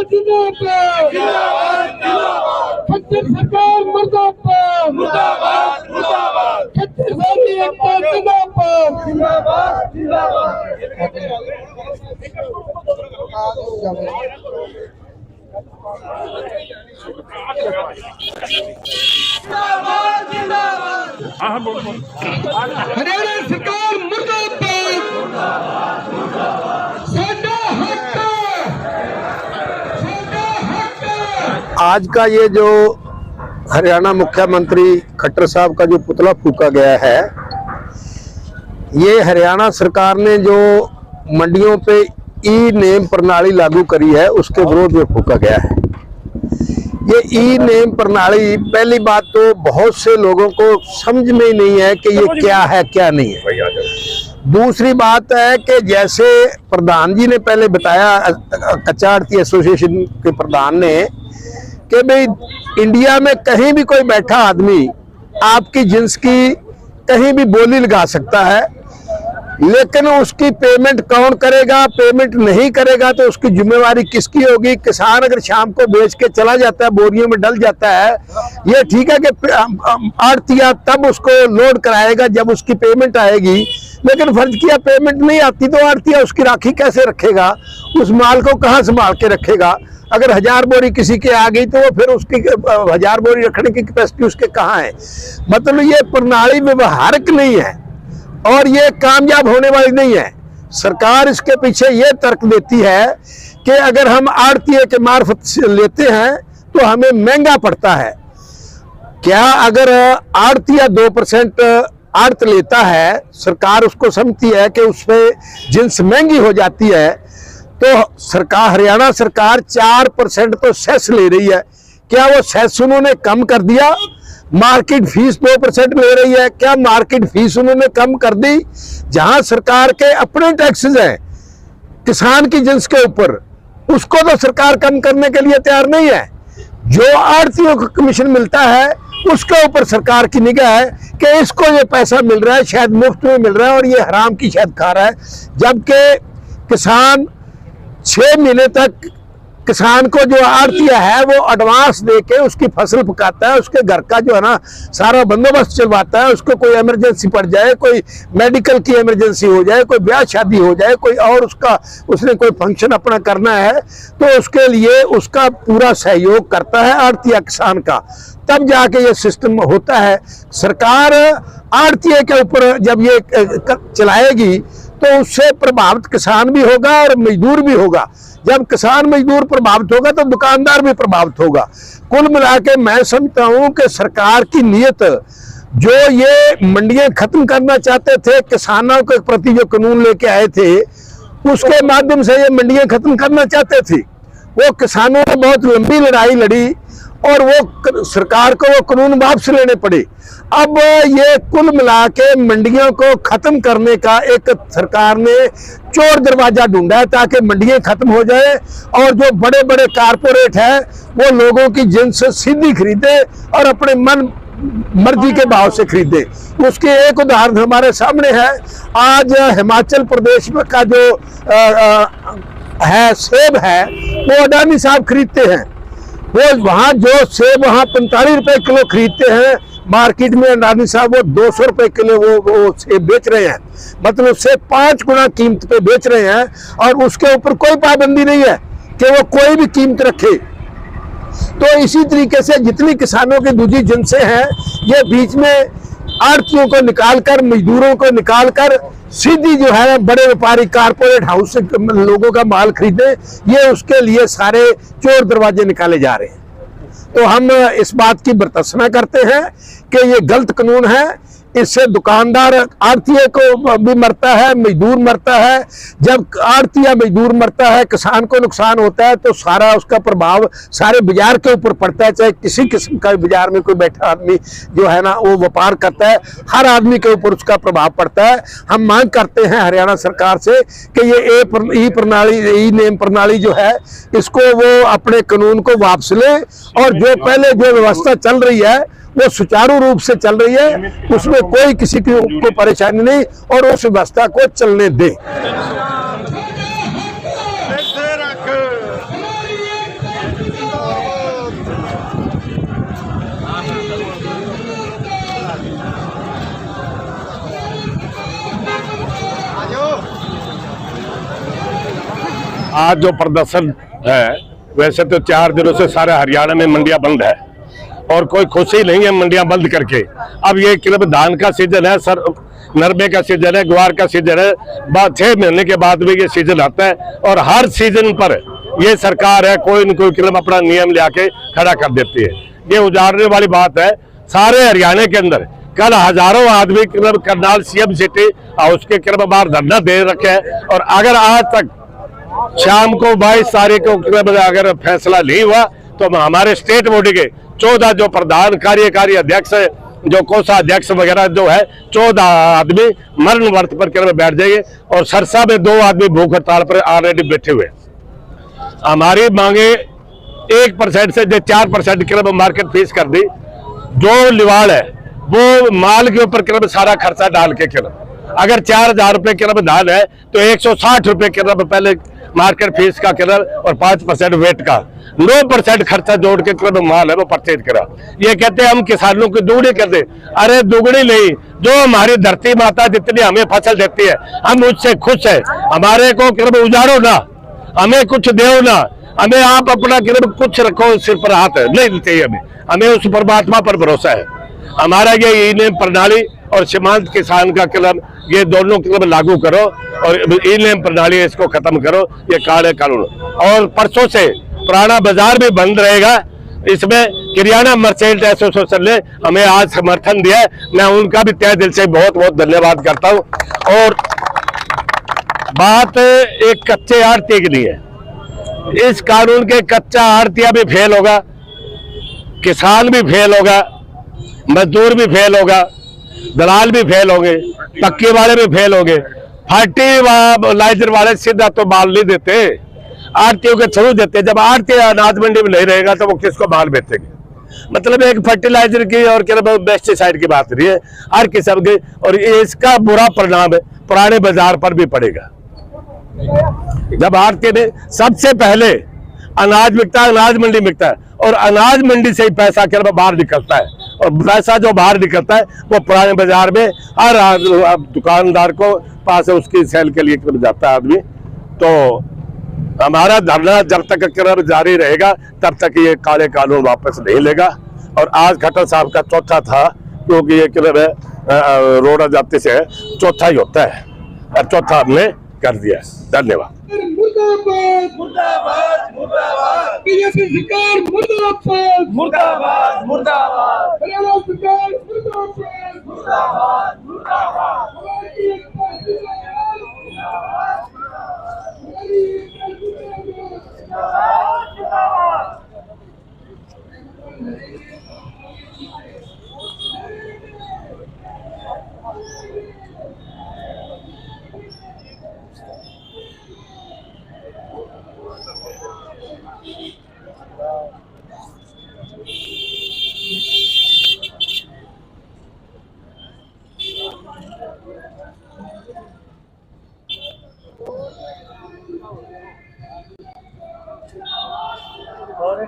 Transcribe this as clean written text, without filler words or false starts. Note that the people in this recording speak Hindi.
जिंदाबाद खच्चर सरकार मुर्दाबाद खच्चर साथी एकता जिंदाबाद हरियाणा सरकार मुर्दाबाद साडा हक आज का ये जो हरियाणा मुख्यमंत्री खट्टर साहब का जो पुतला फूका गया है, ये हरियाणा सरकार ने जो मंडियों पे ई नेम प्रणाली लागू करी है उसके विरोध में फूका गया है। ये ई नेम प्रणाली, पहली बात तो बहुत से लोगों को समझ में ही नहीं है कि ये क्या है क्या नहीं है। दूसरी बात है कि जैसे प्रधान जी ने पहले बताया, कच्चा आड़ती एसोसिएशन के प्रधान ने, कि भाई इंडिया में कहीं भी कोई बैठा आदमी आपकी जिन्स की कहीं भी बोली लगा सकता है, लेकिन उसकी पेमेंट कौन करेगा, पेमेंट नहीं करेगा तो उसकी जिम्मेवारी किसकी होगी। किसान अगर शाम को बेच के चला जाता है, बोरियों में डल जाता है, ये ठीक है कि आड़तिया तब उसको लोड कराएगा जब उसकी पेमेंट आएगी, लेकिन फर्ज किया पेमेंट नहीं आती तो आड़तिया उसकी राखी कैसे रखेगा, उस माल को कहाँ संभाल के रखेगा। अगर 1000 बोरी किसी के आ गई तो वो फिर उसकी 1000 बोरी रखने की कैपेसिटी उसके कहाँ है। मतलब ये प्रणाली व्यवहारिक नहीं है और ये कामयाब होने वाली नहीं है। सरकार इसके पीछे ये तर्क देती है कि अगर हम आड़तिये के मार्फत से लेते हैं तो हमें महंगा पड़ता है। क्या अगर आड़तिया 2% आड़त लेता है, सरकार उसको समझती है कि उसमें जिन्स महंगी हो जाती है, तो सरकार, हरियाणा सरकार 4% तो सेस ले रही है। क्या वो सेस उन्होंने कम कर दिया? मार्केट फीस 2% ले रही है, क्या मार्केट फीस उन्होंने कम कर दी? जहां सरकार के अपने टैक्सेस हैं किसान की जिन्स के ऊपर, उसको तो सरकार कम करने के लिए तैयार नहीं है। जो आड़तियों को कमीशन मिलता है उसके ऊपर सरकार की निगाह है कि इसको ये पैसा मिल रहा है, शायद मुफ्त में मिल रहा है और ये हराम की शायद खा रहा है। जबकि किसान 6 महीने तक किसान को जो आड़तिया है वो एडवांस देके उसकी फसल पकाता है, उसके घर का जो है ना सारा बंदोबस्त चलवाता है। उसको कोई इमरजेंसी पड़ जाए, कोई मेडिकल की इमरजेंसी हो जाए, कोई ब्याह शादी हो जाए, कोई और उसने कोई फंक्शन अपना करना है तो उसके लिए उसका पूरा सहयोग करता है आड़तिया किसान का, तब जाके ये सिस्टम होता है। सरकार आड़तिये के ऊपर जब ये चलाएगी तो उससे प्रभावित किसान भी होगा और मजदूर भी होगा। जब किसान मजदूर प्रभावित होगा तो दुकानदार भी प्रभावित होगा। कुल मिला के मैं समझता हूं कि सरकार की नीयत, जो ये मंडियां खत्म करना चाहते थे, किसानों के प्रति जो कानून लेके आए थे उसके माध्यम से ये मंडियां खत्म करना चाहते थे, वो किसानों ने बहुत लंबी लड़ाई लड़ी और वो सरकार को वो कानून वापस लेने पड़े। अब ये कुल मिला के मंडियों को खत्म करने का एक सरकार ने चोर दरवाजा ढूंढा है ताकि मंडियां खत्म हो जाए और जो बड़े बड़े कारपोरेट है वो लोगों की जिन्स सीधी खरीदे और अपने मन मर्जी के भाव से खरीदे। उसके एक उदाहरण हमारे सामने है। आज हिमाचल प्रदेश में का जो है सेब है वो अडानी साहब खरीदते हैं। वो वहाँ जो सेब वहाँ 45 रुपए किलो खरीदते हैं, मार्केट में अडानी साहब वो 200 रुपए किलो वो सेब बेच रहे हैं। मतलब उससे 5 गुना कीमत पे बेच रहे हैं और उसके ऊपर कोई पाबंदी नहीं है कि वो कोई भी कीमत रखे। तो इसी तरीके से जितनी किसानों की दूसरी जिन्सें हैं ये बीच में आड़तियों को निकालकर, मजदूरों को निकालकर सीधी जो है बड़े व्यापारी कारपोरेट हाउस से लोगों का माल खरीदे, ये उसके लिए सारे चोर दरवाजे निकाले जा रहे हैं। तो हम इस बात की बर्तासना करते हैं कि ये गलत कानून है। इससे दुकानदार आड़तिये को भी मरता है, मजदूर मरता है। जब आड़तिया मजदूर मरता है, किसान को नुकसान होता है तो सारा उसका प्रभाव सारे बाजार के ऊपर पड़ता है। चाहे किसी किस्म का बाजार में कोई बैठा आदमी जो है ना वो व्यापार करता है, हर आदमी के ऊपर उसका प्रभाव पड़ता है। हम मांग करते हैं हरियाणा सरकार से कि ये ई नेम प्रणाली जो है इसको वो अपने कानून को वापस ले और जो पहले जो व्यवस्था चल रही है वो सुचारू रूप से चल रही है, उसमें कोई किसी को परेशानी नहीं और उस व्यवस्था को चलने दे। आज जो प्रदर्शन है, वैसे तो 4 दिनों से सारे हरियाणा में मंडियां बंद है और कोई खुशी नहीं है मंडियां बंद करके। अब ये सिर्फ धान का सीजन है, सर नरमे का सीजन है, ग्वार का सीजन है, 6 महीने के बाद भी ये सीजन आता है और हर सीजन पर ये सरकार है कोई न कोई किलब अपना नियम ले आके खड़ा कर देती है। ये उजाड़ने वाली बात है। सारे हरियाणा के अंदर कल हजारों आदमी किलब करनाल सीएम सिटी हाउस के किलब बाहर धरना दे रखे हैं और अगर आज तक शाम को 22 तारीख को अगर फैसला नहीं हुआ तो हमारे स्टेट बॉडी के 14 जो प्रधान कार्यकारी अध्यक्ष है, जो कोषाध्यक्ष वगैरह जो है, 14 आदमी मरण वर्त पर किरण बैठ जाएंगे और सरसा में 2 आदमी भूख हड़ताल पर ऑलरेडी बैठे हुए। हमारी मांगे 1% से 4% किरण मार्केट फीस कर दी। जो लिवाड़ है वो माल के ऊपर किरण सारा खर्चा डाल के किरण, अगर 4000 रुपए किरण धान है तो 160 रुपए किरण पहले मार्केट फीस का किरण और 5% वेट का 9% खर्चा जोड़ के किरण माल है वो परचेज करा। ये कहते हैं हम किसानों की दुगनी कर दे। अरे दुगनी नहीं, जो हमारी धरती माता जितनी हमें फसल देती है हम उससे खुश है। हमारे को किरण उजाड़ो ना, हमें कुछ दो ना, हमें आप अपना किरण कुछ रखो सिर पर हाथ है नहीं चाहिए। हमें उस परमात्मा पर भरोसा है। हमारा ये ई-नेम प्रणाली और सीमांत किसान का क्लब, ये दोनों क्लब लागू करो और ई-नेम प्रणाली इसको खत्म करो, ये काले कानून। और परसों से पुराना बाजार भी बंद रहेगा। इसमें किराना मर्चेंट एसोसिएशन ने हमें आज समर्थन दिया है, मैं उनका भी तहे दिल से बहुत बहुत धन्यवाद करता हूं। और बात एक कच्चे आड़ती की नहीं है। इस कानून के कच्चा आड़तिया भी फेल होगा, किसान भी फेल होगा, मजदूर भी फेल होगा, दलाल भी फेल होंगे, पक्के वाले भी फेल होंगे। फर्टिलाइजर वाले सीधा तो माल नहीं देते, आड़तियों के थ्रू देते। जब आड़ती अनाज मंडी में नहीं रहेगा तो वो किसको माल बेचेंगे? मतलब एक फर्टिलाइजर की और पेस्टिसाइड की बात नहीं है, हर किस्म की। और इसका बुरा परिणाम पुराने बाजार पर भी पड़ेगा। जब आड़ती ने सबसे पहले अनाज बिकता है, अनाज मंडी बिकता है और अनाज मंडी से ही पैसा बाहर निकलता है और पैसा जो बाहर निकलता है वो पुराने बाजार में हर दुकानदार को पास है, उसकी सेल के लिए जाता है आदमी। तो हमारा धरना जब तक किरण जारी रहेगा तब तक ये काले कानून वापस नहीं लेगा। और आज खट्टर साहब का चौथा था, क्योंकि ये किरण रोड जाते से चौथा ही होता है और चौथा हमने कर दिया है। धन्यवाद। मुर्दाबाद मुर्दाबाद मुर्दाबाद बीजेपी सरकार मुर्दाबाद मुर्दाबाद मुर्दाबाद हरियाणा सरकार मुर्दाबाद मुर्दाबाद मुर्दाबाद हमारी एकता जिंदाबाद हमारी एकता जिंदाबाद और